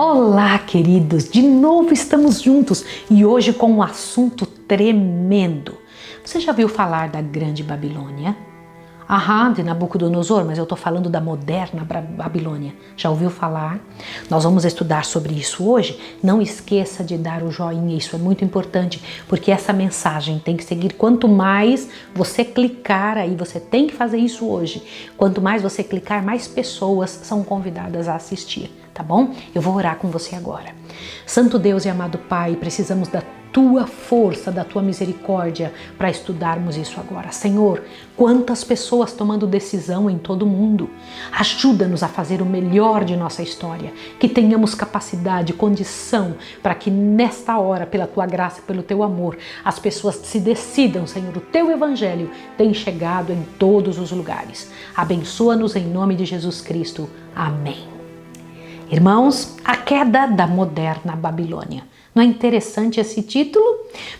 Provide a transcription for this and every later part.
Olá, queridos! De novo estamos juntos e hoje com um assunto tremendo. Você já ouviu falar da Grande Babilônia? De Nabucodonosor, mas eu estou falando da moderna Babilônia. Já ouviu falar? Nós vamos estudar sobre isso hoje. Não esqueça de dar o joinha, isso é muito importante, porque essa mensagem tem que seguir. Quanto mais você clicar aí, você tem que fazer isso hoje. Quanto mais você clicar, mais pessoas são convidadas a assistir, tá bom? Eu vou orar com você agora. Santo Deus e amado Pai, precisamos da tua força, da tua misericórdia para estudarmos isso agora. Senhor, quantas pessoas tomando decisão em todo o mundo. Ajuda-nos a fazer o melhor de nossa história, que tenhamos capacidade, condição para que nesta hora, pela tua graça, pelo teu amor, as pessoas se decidam, Senhor, o teu evangelho tem chegado em todos os lugares. Abençoa-nos em nome de Jesus Cristo. Amém. Irmãos, a queda da moderna Babilônia. Não é interessante esse título?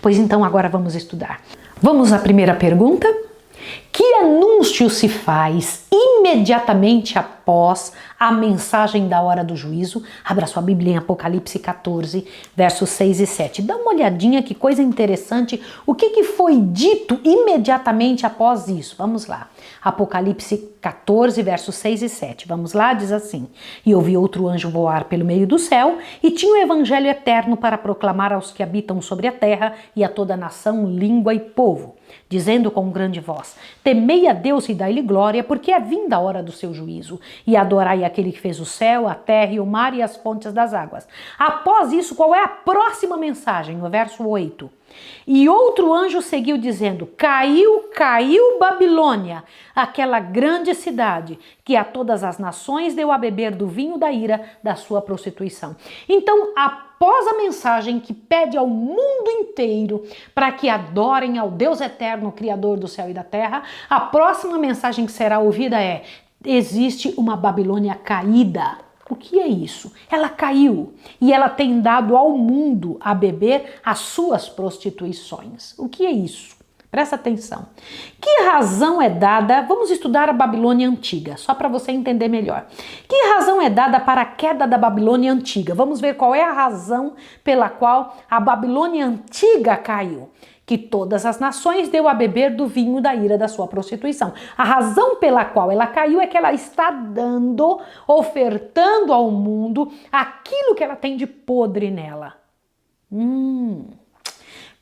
Pois então agora vamos estudar. Vamos à primeira pergunta? Que anúncio se faz imediatamente após a mensagem da hora do juízo? Abra sua Bíblia em Apocalipse 14, versos 6 e 7. Dá uma olhadinha, que coisa interessante. O que foi dito imediatamente após isso? Vamos lá. Apocalipse 14, versos 6 e 7. Vamos lá? Diz assim: E ouvi outro anjo voar pelo meio do céu, e tinha o evangelho eterno para proclamar aos que habitam sobre a terra e a toda nação, língua e povo, dizendo com grande voz: Temei a Deus e dai-lhe glória, porque é vinda a hora do seu juízo, e adorai aquele que fez o céu, a terra e o mar e as fontes das águas. Após isso, qual é a próxima mensagem? No verso 8. E outro anjo seguiu dizendo: Caiu Babilônia, aquela grande cidade, que a todas as nações deu a beber do vinho da ira da sua prostituição. Então, após a mensagem que pede ao mundo inteiro para que adorem ao Deus eterno, Criador do céu e da terra, a próxima mensagem que será ouvida é: existe uma Babilônia caída. O que é isso? Ela caiu e ela tem dado ao mundo a beber as suas prostituições. O que é isso? Presta atenção. Que razão é dada? Vamos estudar a Babilônia Antiga, só para você entender melhor. Que razão é dada para a queda da Babilônia Antiga? Vamos ver qual é a razão pela qual a Babilônia Antiga caiu. Que todas as nações deu a beber do vinho da ira da sua prostituição. A razão pela qual ela caiu é que ela está dando, ofertando ao mundo aquilo que ela tem de podre nela.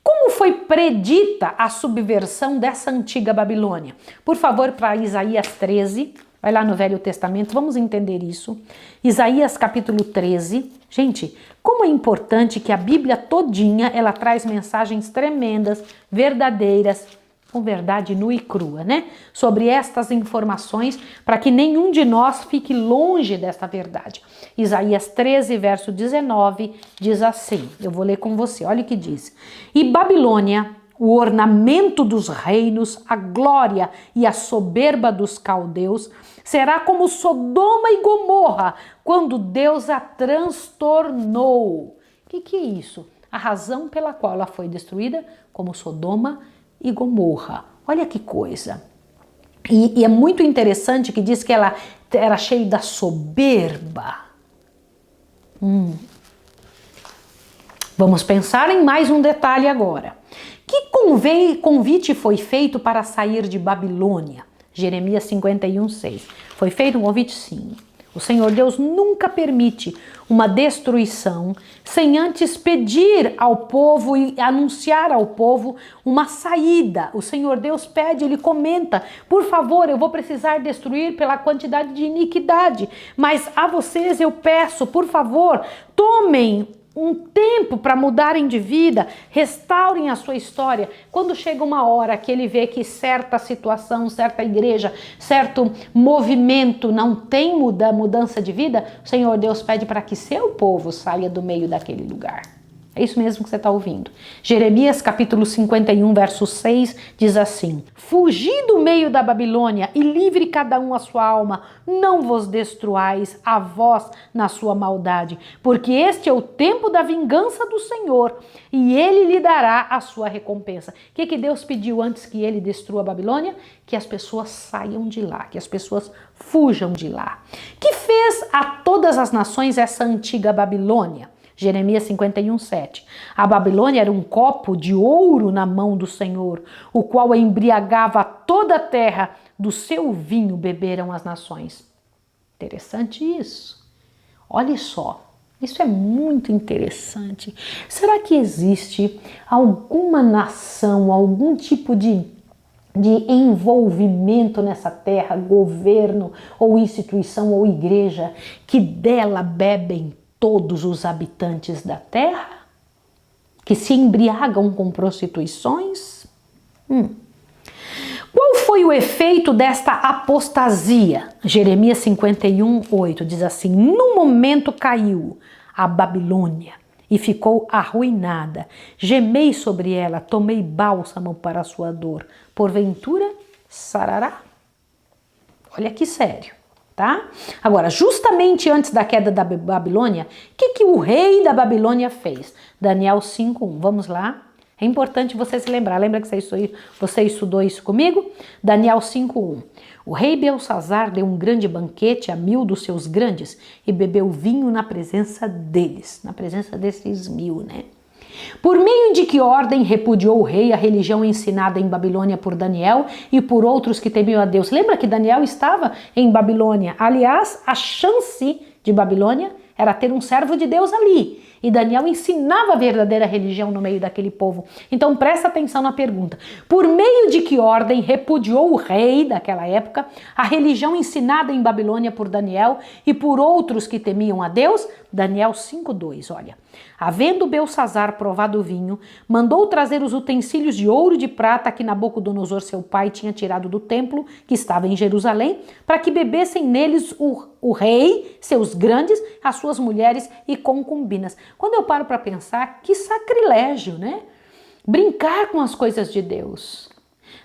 Como foi predita a subversão dessa antiga Babilônia? Por favor, para Isaías 13, vai lá no Velho Testamento, vamos entender isso. Isaías capítulo 13. Gente, como é importante que a Bíblia todinha, ela traz mensagens tremendas, verdadeiras, com verdade nua e crua, né? Sobre estas informações, para que nenhum de nós fique longe desta verdade. Isaías 13, verso 19, diz assim, eu vou ler com você, olha o que diz. E Babilônia, o ornamento dos reinos, a glória e a soberba dos caldeus, será como Sodoma e Gomorra, quando Deus a transtornou. O que é isso? A razão pela qual ela foi destruída, como Sodoma e Gomorra. Olha que coisa. E é muito interessante que diz que ela era cheia da soberba. Vamos pensar em mais um detalhe agora. Que convite foi feito para sair de Babilônia? Jeremias 51, 6. Foi feito um convite? Sim. O Senhor Deus nunca permite uma destruição sem antes pedir ao povo e anunciar ao povo uma saída. O Senhor Deus pede, ele comenta: por favor, eu vou precisar destruir pela quantidade de iniquidade, mas a vocês eu peço, por favor, tomem um tempo para mudarem de vida, restaurem a sua história. Quando chega uma hora que ele vê que certa situação, certa igreja, certo movimento não tem mudança de vida, o Senhor Deus pede para que seu povo saia do meio daquele lugar. É isso mesmo que você está ouvindo. Jeremias capítulo 51, verso 6, diz assim: Fugi do meio da Babilônia e livre cada um a sua alma, não vos destruais a vós na sua maldade, porque este é o tempo da vingança do Senhor, e ele lhe dará a sua recompensa. O que Deus pediu antes que ele destrua a Babilônia? Que as pessoas saiam de lá, que as pessoas fujam de lá. Que fez a todas as nações essa antiga Babilônia? Jeremias 51, 7. A Babilônia era um copo de ouro na mão do Senhor, o qual embriagava toda a terra, do seu vinho beberam as nações. Interessante isso. Olha só, isso é muito interessante. Será que existe alguma nação, algum tipo de envolvimento nessa terra, governo ou instituição ou igreja, que dela bebem todos os habitantes da terra? Que se embriagam com prostituições? Qual foi o efeito desta apostasia? Jeremias 51, 8 diz assim: No momento caiu a Babilônia e ficou arruinada. Gemei sobre ela, tomei bálsamo para a sua dor. Porventura, sarará? Olha que sério. Tá? Agora, justamente antes da queda da Babilônia, o que o rei da Babilônia fez? Daniel 5:1. Vamos lá. É importante você se lembrar. Lembra que você estudou isso comigo? Daniel 5:1. O rei Belsazar deu um grande banquete a 1000 dos seus grandes e bebeu vinho na presença deles. Na presença desses 1000, né? Por meio de que ordem repudiou o rei a religião ensinada em Babilônia por Daniel e por outros que temiam a Deus? Lembra que Daniel estava em Babilônia? Aliás, a chance de Babilônia era ter um servo de Deus ali. E Daniel ensinava a verdadeira religião no meio daquele povo. Então presta atenção na pergunta. Por meio de que ordem repudiou o rei daquela época a religião ensinada em Babilônia por Daniel e por outros que temiam a Deus? Daniel 5:2, olha. Havendo Belsazar provado o vinho, mandou trazer os utensílios de ouro e de prata que Nabucodonosor, seu pai, tinha tirado do templo que estava em Jerusalém, para que bebessem neles o rei, seus grandes, as suas mulheres e concubinas. Quando eu paro para pensar, que sacrilégio, né? Brincar com as coisas de Deus.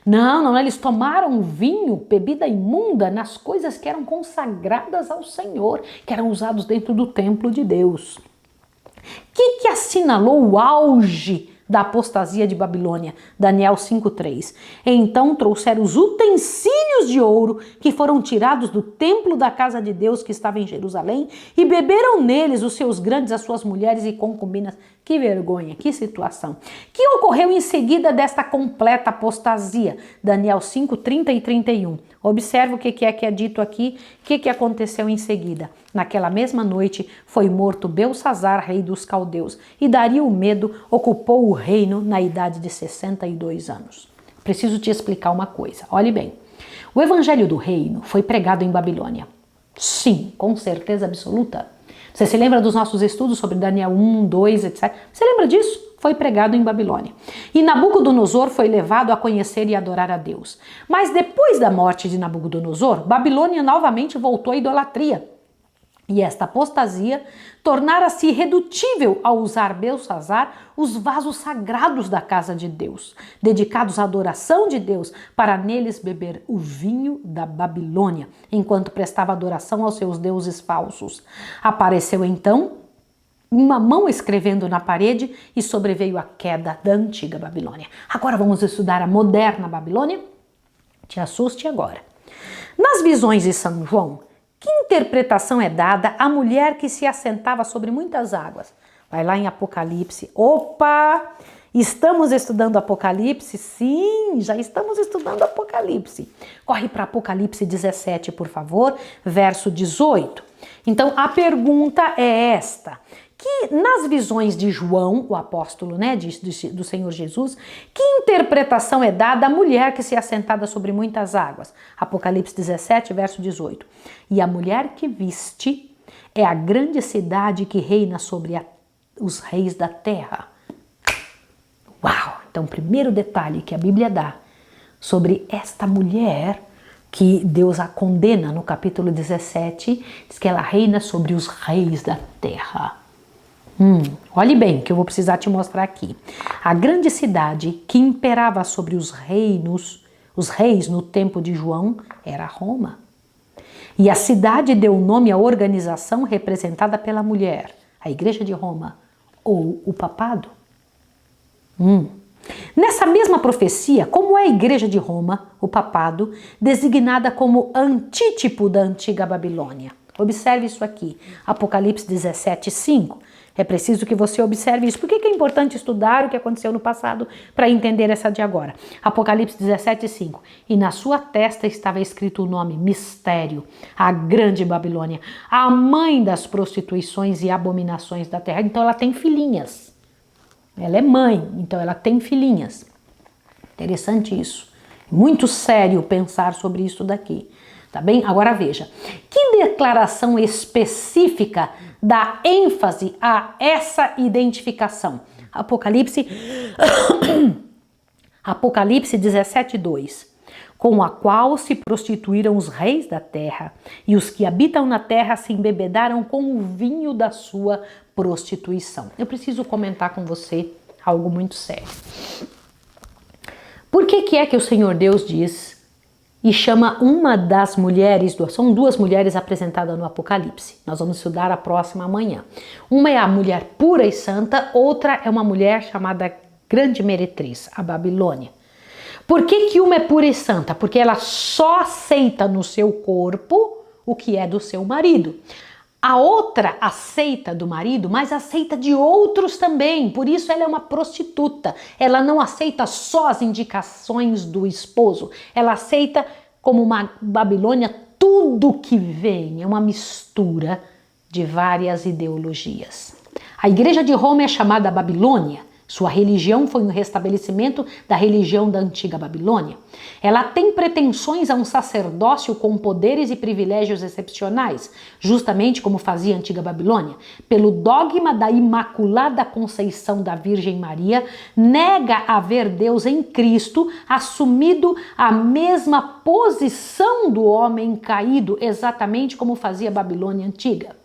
Não, eles tomaram vinho, bebida imunda, nas coisas que eram consagradas ao Senhor, que eram usados dentro do templo de Deus. O que assinalou o auge da apostasia de Babilônia? Daniel 5:3. Então trouxeram os utensílios de ouro que foram tirados do templo da casa de Deus que estava em Jerusalém e beberam neles os seus grandes, as suas mulheres e concubinas. Que vergonha, que situação. Que ocorreu em seguida desta completa apostasia? Daniel 5:30 e 31. Observe o que é dito aqui, o que aconteceu em seguida. Naquela mesma noite foi morto Belsazar, rei dos caldeus, e Dario o Medo ocupou o reino na idade de 62 anos. Preciso te explicar uma coisa, olhe bem. O evangelho do reino foi pregado em Babilônia. Sim, com certeza absoluta. Você se lembra dos nossos estudos sobre Daniel 1, 2, etc? Você lembra disso? Foi pregado em Babilônia. E Nabucodonosor foi levado a conhecer e adorar a Deus. Mas depois da morte de Nabucodonosor, Babilônia novamente voltou à idolatria. E esta apostasia tornara-se irredutível ao usar Belsazar os vasos sagrados da casa de Deus, dedicados à adoração de Deus, para neles beber o vinho da Babilônia, enquanto prestava adoração aos seus deuses falsos. Apareceu então uma mão escrevendo na parede e sobreveio a queda da antiga Babilônia. Agora vamos estudar a moderna Babilônia? Te assuste agora. Nas visões de São João, que interpretação é dada à mulher que se assentava sobre muitas águas? Vai lá em Apocalipse. Opa! Estamos estudando Apocalipse? Sim, já estamos estudando Apocalipse. Corre para Apocalipse 17, por favor, verso 18. Então, a pergunta é esta. Que nas visões de João, o apóstolo, né, do Senhor Jesus, que interpretação é dada à mulher que se assentada sobre muitas águas? Apocalipse 17, verso 18. E a mulher que viste é a grande cidade que reina sobre os reis da terra. Uau! Então, o primeiro detalhe que a Bíblia dá sobre esta mulher que Deus a condena no capítulo 17, diz que ela reina sobre os reis da terra. Olhe bem, que eu vou precisar te mostrar aqui. A grande cidade que imperava sobre os reis no tempo de João, era Roma. E a cidade deu nome à organização representada pela mulher, a Igreja de Roma, ou o papado. Nessa mesma profecia, como é a Igreja de Roma, o papado, designada como antítipo da antiga Babilônia? Observe isso aqui, Apocalipse 17:5. É preciso que você observe isso. Por que é importante estudar o que aconteceu no passado para entender essa de agora? Apocalipse 17:5. E na sua testa estava escrito o nome Mistério, a grande Babilônia, a mãe das prostituições e abominações da terra. Então ela tem filhinhas. Ela é mãe, então ela tem filhinhas. Interessante isso. Muito sério pensar sobre isso daqui. Tá bem? Agora veja, que declaração específica dá ênfase a essa identificação? Apocalipse 17:2, com a qual se prostituíram os reis da terra, e os que habitam na terra se embebedaram com o vinho da sua prostituição. Eu preciso comentar com você algo muito sério. Por que é que o Senhor Deus diz e chama uma das mulheres, são duas mulheres apresentadas no Apocalipse, nós vamos estudar a próxima amanhã. Uma é a mulher pura e santa, outra é uma mulher chamada Grande Meretriz, a Babilônia. Por que uma é pura e santa? Porque ela só aceita no seu corpo o que é do seu marido. A outra aceita do marido, mas aceita de outros também, por isso ela é uma prostituta. Ela não aceita só as indicações do esposo, ela aceita como uma Babilônia tudo que vem, é uma mistura de várias ideologias. A Igreja de Roma é chamada Babilônia. Sua religião foi um restabelecimento da religião da antiga Babilônia. Ela tem pretensões a um sacerdócio com poderes e privilégios excepcionais, justamente como fazia a antiga Babilônia. Pelo dogma da Imaculada Conceição da Virgem Maria, nega haver Deus em Cristo, assumido a mesma posição do homem caído, exatamente como fazia a Babilônia antiga.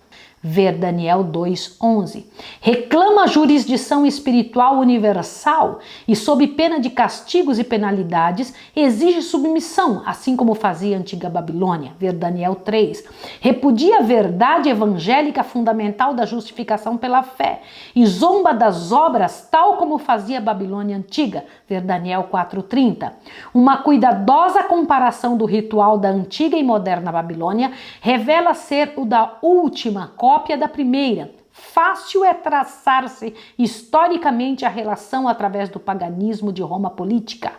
Ver Daniel 2:11. Reclama jurisdição espiritual universal e, sob pena de castigos e penalidades, exige submissão, assim como fazia a antiga Babilônia. Ver Daniel 3. Repudia a verdade evangélica fundamental da justificação pela fé e zomba das obras, tal como fazia a Babilônia antiga. Ver Daniel 4:30. Uma cuidadosa comparação do ritual da antiga e moderna Babilônia revela ser o da última cópia da primeira. Fácil é traçar-se historicamente a relação através do paganismo de Roma política.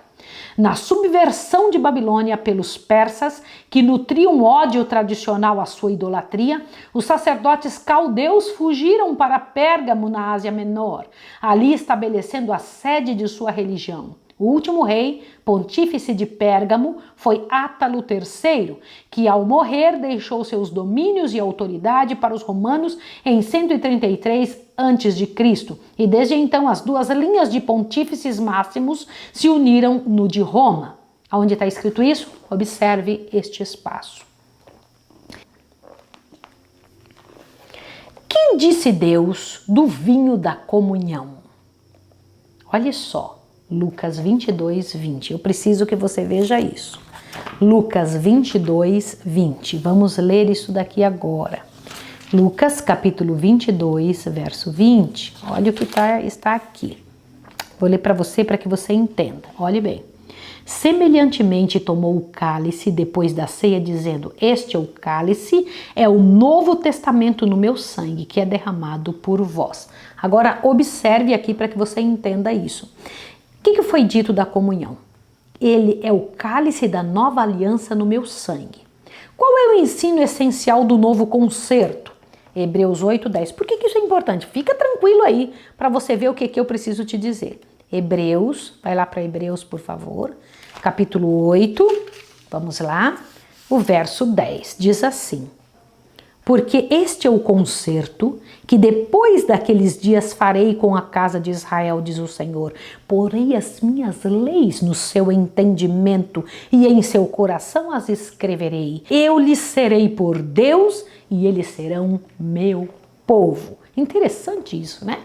Na subversão de Babilônia pelos persas, que nutriam ódio tradicional à sua idolatria, os sacerdotes caldeus fugiram para Pérgamo, na Ásia Menor, ali estabelecendo a sede de sua religião. O último rei, pontífice de Pérgamo, foi Átalo III, que ao morrer deixou seus domínios e autoridade para os romanos em 133 a.C. E desde então as duas linhas de pontífices máximos se uniram no de Roma. Aonde está escrito isso? Observe este espaço. Que disse Deus do vinho da comunhão? Olha só. Lucas 22:20. Eu preciso que você veja isso. Lucas 22:20. Vamos ler isso daqui agora. Lucas capítulo 22, verso 20. Olha o que está aqui. Vou ler para você que você entenda. Olhe bem. Semelhantemente tomou o cálice depois da ceia, dizendo: Este é o cálice, é o novo testamento no meu sangue, que é derramado por vós. Agora observe aqui para que você entenda isso. O que foi dito da comunhão? Ele é o cálice da nova aliança no meu sangue. Qual é o ensino essencial do novo concerto? Hebreus 8:10. Por que isso é importante? Fica tranquilo aí para você ver o que eu preciso te dizer. Hebreus, vai lá para Hebreus, por favor. Capítulo 8, vamos lá. O verso 10 diz assim: Porque este é o concerto que depois daqueles dias farei com a casa de Israel, diz o Senhor. Porei as minhas leis no seu entendimento e em seu coração as escreverei. Eu lhes serei por Deus e eles serão meu povo. Interessante isso, né?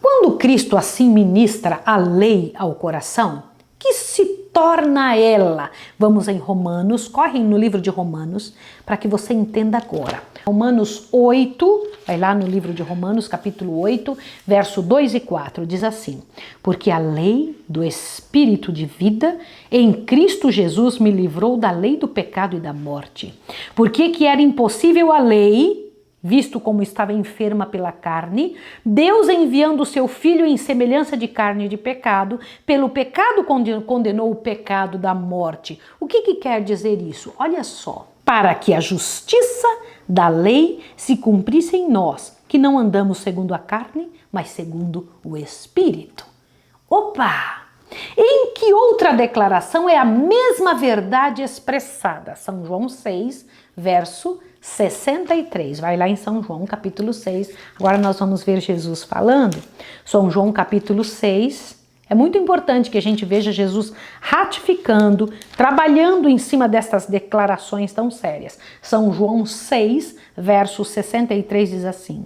Quando Cristo assim ministra a lei ao coração, que se torna ela? Vamos em Romanos, correm no livro de Romanos, para que você entenda agora. Romanos 8, vai lá no livro de Romanos, capítulo 8, verso 2 e 4, diz assim: porque a lei do Espírito de vida em Cristo Jesus me livrou da lei do pecado e da morte. Porque que era impossível a lei, visto como estava enferma pela carne, Deus enviando o seu Filho em semelhança de carne de pecado, pelo pecado condenou o pecado da morte. O que quer dizer isso? Olha só. Para que a justiça da lei se cumprisse em nós, que não andamos segundo a carne, mas segundo o Espírito. Opa! Em que outra declaração é a mesma verdade expressada? São João 6, verso 63. Vai lá em São João, capítulo 6. Agora nós vamos ver Jesus falando. São João, capítulo 6. É muito importante que a gente veja Jesus ratificando, trabalhando em cima dessas declarações tão sérias. São João 6, verso 63 diz assim: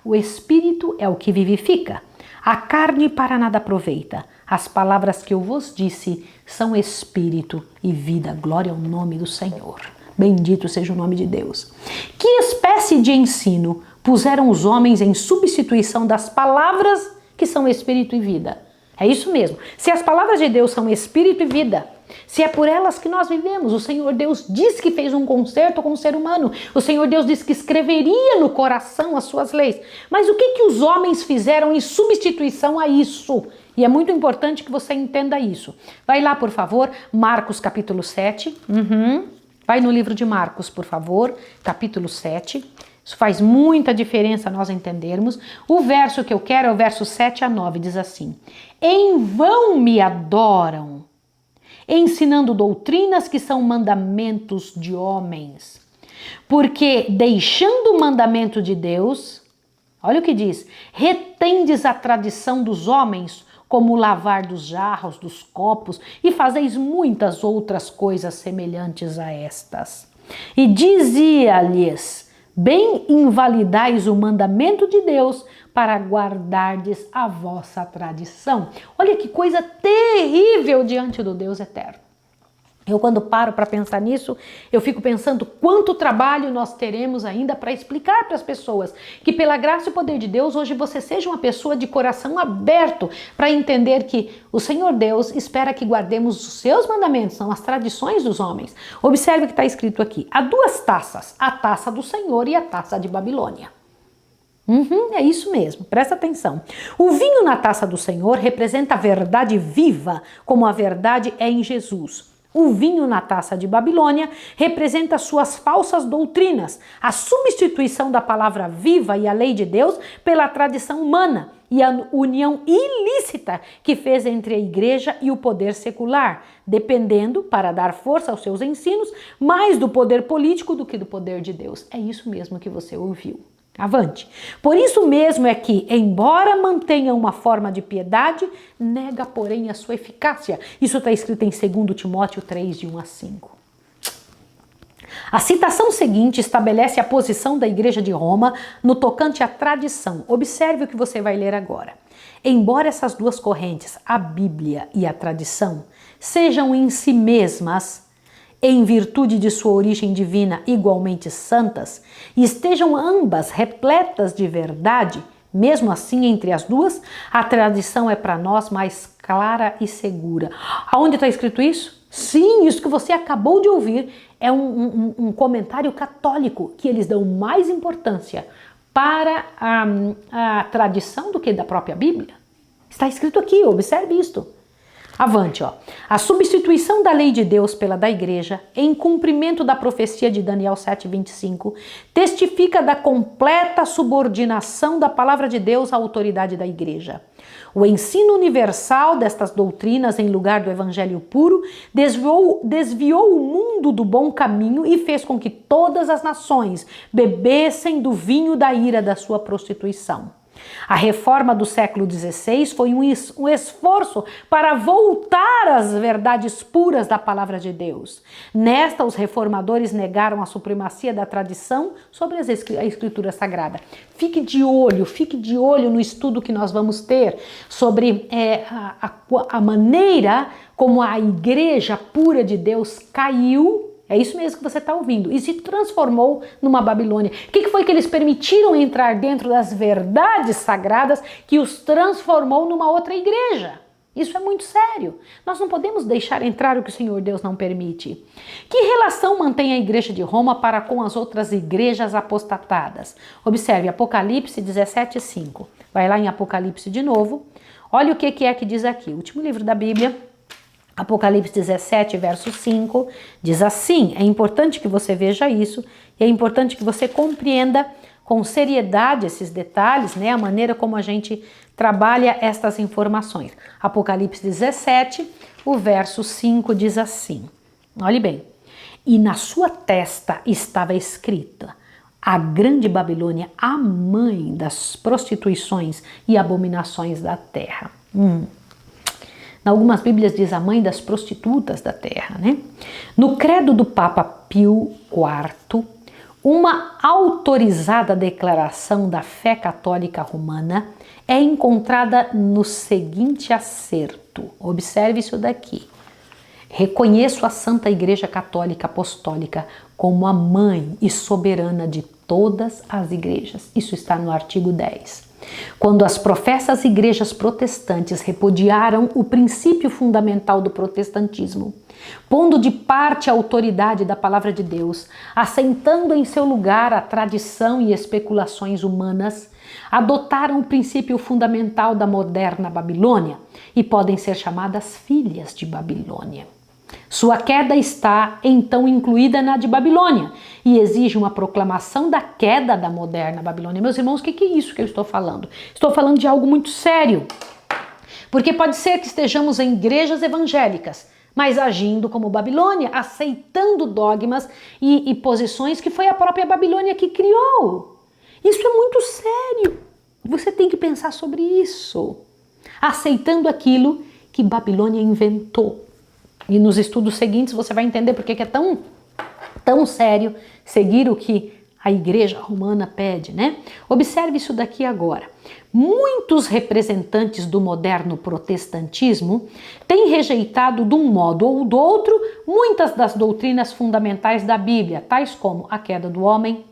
o Espírito é o que vivifica, a carne para nada aproveita. As palavras que eu vos disse são Espírito e vida. Glória ao nome do Senhor. Bendito seja o nome de Deus. Que espécie de ensino puseram os homens em substituição das palavras que são Espírito e vida? É isso mesmo. Se as palavras de Deus são Espírito e vida, se é por elas que nós vivemos, o Senhor Deus diz que fez um concerto com o ser humano, o Senhor Deus diz que escreveria no coração as suas leis. Mas o que os homens fizeram em substituição a isso? E é muito importante que você entenda isso. Vai lá, por favor, Marcos capítulo 7. Vai no livro de Marcos, por favor, capítulo 7. Isso faz muita diferença nós entendermos. O verso que eu quero é o verso 7 a 9, diz assim: em vão me adoram, ensinando doutrinas que são mandamentos de homens. Porque deixando o mandamento de Deus, olha o que diz, retendes a tradição dos homens, como o lavar dos jarros, dos copos, e fazeis muitas outras coisas semelhantes a estas. E dizia-lhes: bem invalidais o mandamento de Deus para guardardes a vossa tradição. Olha que coisa terrível diante do Deus eterno. Eu, quando paro para pensar nisso, eu fico pensando quanto trabalho nós teremos ainda para explicar para as pessoas que, pela graça e poder de Deus, hoje você seja uma pessoa de coração aberto para entender que o Senhor Deus espera que guardemos os seus mandamentos, são as tradições dos homens. Observe o que está escrito aqui. Há duas taças, a taça do Senhor e a taça de Babilônia. É isso mesmo, presta atenção. O vinho na taça do Senhor representa a verdade viva, como a verdade é em Jesus. O vinho na taça de Babilônia representa suas falsas doutrinas, a substituição da palavra viva e a lei de Deus pela tradição humana e a união ilícita que fez entre a igreja e o poder secular, dependendo, para dar força aos seus ensinos, mais do poder político do que do poder de Deus. É isso mesmo que você ouviu. Avante. Por isso mesmo é que, embora mantenha uma forma de piedade, nega, porém, a sua eficácia. Isso está escrito em 2 Timóteo 3, de 1 a 5. A citação seguinte estabelece a posição da Igreja de Roma no tocante à tradição. Observe o que você vai ler agora. Embora essas duas correntes, a Bíblia e a tradição, sejam em si mesmas, em virtude de sua origem divina, igualmente santas, e estejam ambas repletas de verdade, mesmo assim, entre as duas, a tradição é para nós mais clara e segura. Aonde está escrito isso? Sim, isso que você acabou de ouvir é um comentário católico, que eles dão mais importância para a tradição do que da própria Bíblia. Está escrito aqui, observe isto. Avante, ó. A substituição da lei de Deus pela da igreja, em cumprimento da profecia de Daniel 7,25, testifica da completa subordinação da palavra de Deus à autoridade da igreja. O ensino universal destas doutrinas em lugar do evangelho puro desviou o mundo do bom caminho e fez com que todas as nações bebessem do vinho da ira da sua prostituição. A reforma do século XVI foi um esforço para voltar às verdades puras da palavra de Deus. Nesta, os reformadores negaram a supremacia da tradição sobre a Escritura Sagrada. Fique de olho no estudo que nós vamos ter sobre a maneira como a igreja pura de Deus caiu. É isso mesmo que você está ouvindo. E se transformou numa Babilônia. O que foi que eles permitiram entrar dentro das verdades sagradas que os transformou numa outra igreja? Isso é muito sério. Nós não podemos deixar entrar o que o Senhor Deus não permite. Que relação mantém a igreja de Roma para com as outras igrejas apostatadas? Observe Apocalipse 17:5. Vai lá em Apocalipse de novo. Olha o que é que diz aqui. O último livro da Bíblia. Apocalipse 17, verso 5, diz assim, é importante que você veja isso, e é importante que você compreenda com seriedade esses detalhes, né, a maneira como a gente trabalha estas informações. Apocalipse 17, o verso 5 diz assim, olhe bem, e na sua testa estava escrita, a grande Babilônia, a mãe das prostituições e abominações da terra. Em algumas Bíblias diz a mãe das prostitutas da terra, né? No credo do Papa Pio IV, uma autorizada declaração da fé católica romana é encontrada no seguinte acerto. Observe isso daqui. Reconheço a Santa Igreja Católica Apostólica como a mãe e soberana de todas as igrejas. Isso está no artigo 10. Quando as professas igrejas protestantes repudiaram o princípio fundamental do protestantismo, pondo de parte a autoridade da palavra de Deus, assentando em seu lugar a tradição e especulações humanas, adotaram o princípio fundamental da moderna Babilônia e podem ser chamadas filhas de Babilônia. Sua queda está, então, incluída na de Babilônia e exige uma proclamação da queda da moderna Babilônia. Meus irmãos, o que é isso que eu estou falando? Estou falando de algo muito sério, porque pode ser que estejamos em igrejas evangélicas, mas agindo como Babilônia, aceitando dogmas e posições que foi a própria Babilônia que criou. Isso é muito sério. Você tem que pensar sobre isso. Aceitando aquilo que Babilônia inventou. E nos estudos seguintes você vai entender por que é tão sério seguir o que a igreja romana pede, né? Observe isso daqui agora. Muitos representantes do moderno protestantismo têm rejeitado de um modo ou do outro muitas das doutrinas fundamentais da Bíblia, tais como a queda do homem,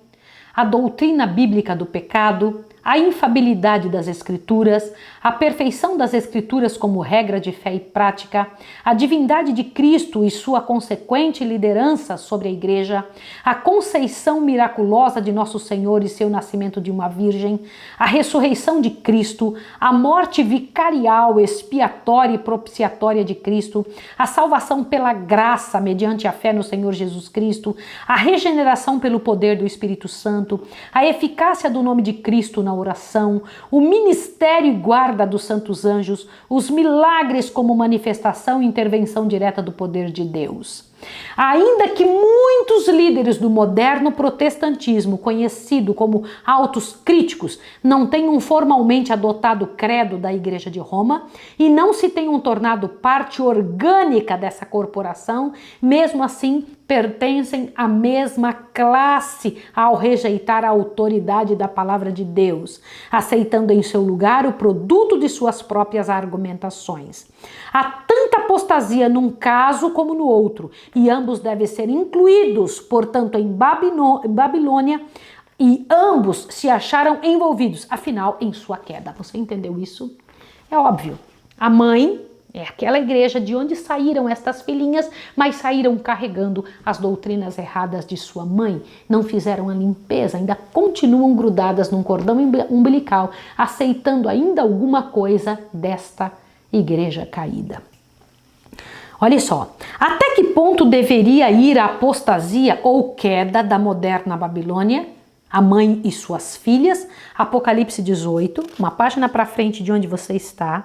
a doutrina bíblica do pecado, a infabilidade das Escrituras, a perfeição das Escrituras como regra de fé e prática, a divindade de Cristo e sua consequente liderança sobre a Igreja, a conceição miraculosa de Nosso Senhor e seu nascimento de uma virgem, a ressurreição de Cristo, a morte vicarial, expiatória e propiciatória de Cristo, a salvação pela graça mediante a fé no Senhor Jesus Cristo, a regeneração pelo poder do Espírito Santo, a eficácia do nome de Cristo na oração, o ministério e guarda dos santos anjos, os milagres como manifestação e intervenção direta do poder de Deus. Ainda que muitos líderes do moderno protestantismo, conhecido como autos críticos, não tenham formalmente adotado o credo da Igreja de Roma e não se tenham tornado parte orgânica dessa corporação, mesmo assim pertencem à mesma classe ao rejeitar a autoridade da palavra de Deus, aceitando em seu lugar o produto de suas próprias argumentações. Há tanta apostasia num caso como no outro, e ambos devem ser incluídos, portanto, em Babilônia, e ambos se acharam envolvidos, afinal, em sua queda. Você entendeu isso? É óbvio. A mãe é aquela igreja de onde saíram estas filhinhas, mas saíram carregando as doutrinas erradas de sua mãe. Não fizeram a limpeza, ainda continuam grudadas num cordão umbilical, aceitando ainda alguma coisa desta igreja caída. Olha só, até que ponto deveria ir a apostasia ou queda da moderna Babilônia? A mãe e suas filhas, Apocalipse 18, uma página para frente de onde você está.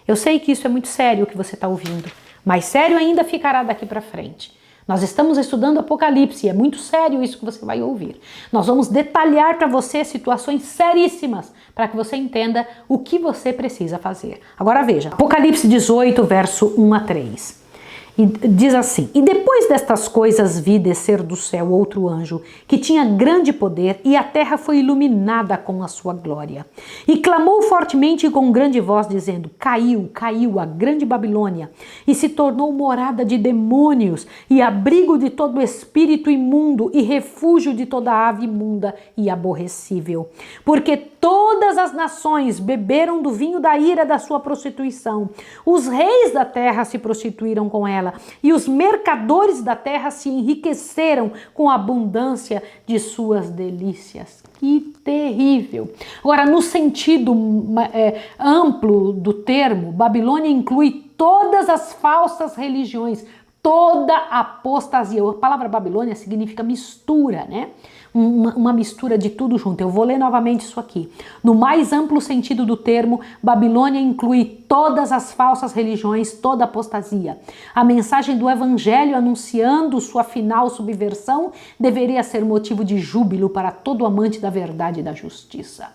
Eu sei que isso é muito sério o que você está ouvindo, mas sério ainda ficará daqui para frente. Nós estamos estudando Apocalipse, é muito sério isso que você vai ouvir. Nós vamos detalhar para você situações seríssimas para que você entenda o que você precisa fazer. Agora veja, Apocalipse 18, verso 1 a 3. E diz assim: E depois destas coisas vi descer do céu outro anjo, que tinha grande poder, e a terra foi iluminada com a sua glória. E clamou fortemente com grande voz, dizendo: Caiu, caiu a grande Babilônia, e se tornou morada de demônios, e abrigo de todo espírito imundo, e refúgio de toda ave imunda e aborrecível. Porque todas as nações beberam do vinho da ira da sua prostituição. Os reis da terra se prostituíram com ela, e os mercadores da terra se enriqueceram com a abundância de suas delícias. Que terrível! Agora, no sentido amplo do termo, Babilônia inclui todas as falsas religiões, toda apostasia. A palavra Babilônia significa mistura, né? Uma mistura de tudo junto. Eu vou ler novamente isso aqui. No mais amplo sentido do termo, Babilônia inclui todas as falsas religiões, toda apostasia. A mensagem do evangelho anunciando sua final subversão deveria ser motivo de júbilo para todo amante da verdade e da justiça.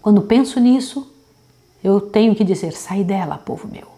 Quando penso nisso, eu tenho que dizer: sai dela, povo meu.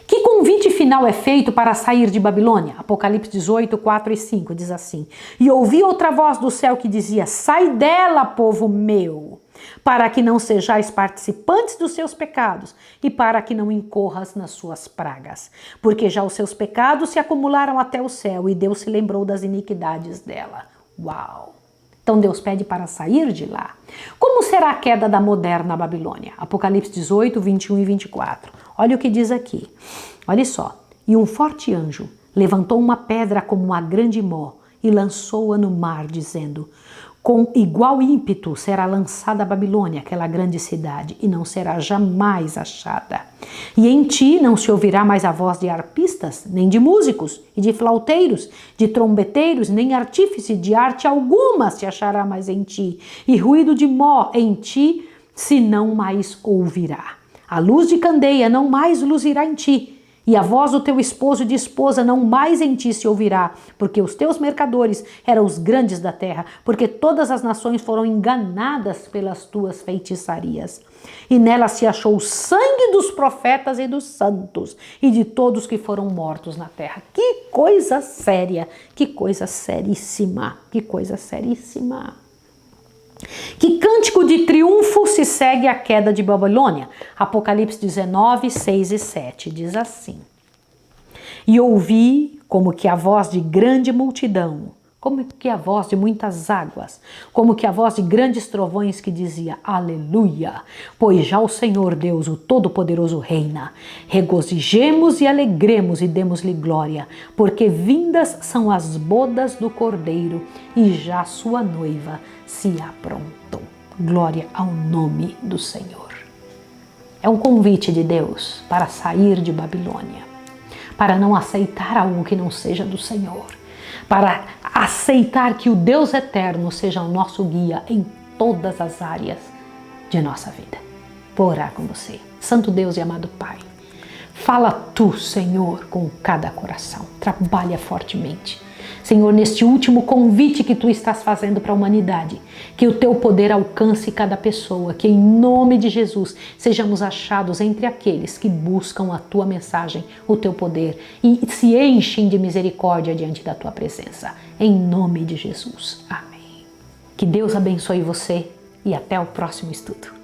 Que convite final é feito para sair de Babilônia? Apocalipse 18, 4 e 5 diz assim: E ouvi outra voz do céu que dizia: Sai dela, povo meu, para que não sejais participantes dos seus pecados e para que não incorras nas suas pragas. Porque já os seus pecados se acumularam até o céu e Deus se lembrou das iniquidades dela. Uau! Então Deus pede para sair de lá. Como será a queda da moderna Babilônia? Apocalipse 18, 21 e 24. Olha o que diz aqui. Olha só. E um forte anjo levantou uma pedra como uma grande mó e lançou-a no mar, dizendo: Com igual ímpeto será lançada a Babilônia, aquela grande cidade, e não será jamais achada. E em ti não se ouvirá mais a voz de arpistas, nem de músicos, e de flauteiros, de trombeteiros, nem artífice de arte alguma se achará mais em ti, e ruído de mó em ti se não mais ouvirá. A luz de candeia não mais luzirá em ti, e a voz do teu esposo e de esposa não mais em ti se ouvirá, porque os teus mercadores eram os grandes da terra, porque todas as nações foram enganadas pelas tuas feitiçarias. E nela se achou o sangue dos profetas e dos santos, e de todos que foram mortos na terra. Que coisa séria, que coisa seríssima, que coisa seríssima. Que cântico de triunfo se segue à queda de Babilônia? Apocalipse 19, 6 e 7 diz assim: E ouvi como que a voz de grande multidão, como que a voz de muitas águas, como que a voz de grandes trovões que dizia: Aleluia! Pois já o Senhor Deus, o Todo-Poderoso, reina. Regozijemos e alegremos e demos-lhe glória, porque vindas são as bodas do Cordeiro e já sua noiva se aprontou. Glória ao nome do Senhor. É um convite de Deus para sair de Babilônia, para não aceitar algo que não seja do Senhor, para aceitar que o Deus eterno seja o nosso guia em todas as áreas de nossa vida. Vou orar com você. Santo Deus e amado Pai, fala tu, Senhor, com cada coração. Trabalha fortemente. Senhor, neste último convite que tu estás fazendo para a humanidade, que o teu poder alcance cada pessoa, que em nome de Jesus sejamos achados entre aqueles que buscam a tua mensagem, o teu poder e se enchem de misericórdia diante da tua presença. Em nome de Jesus. Amém. Que Deus abençoe você e até o próximo estudo.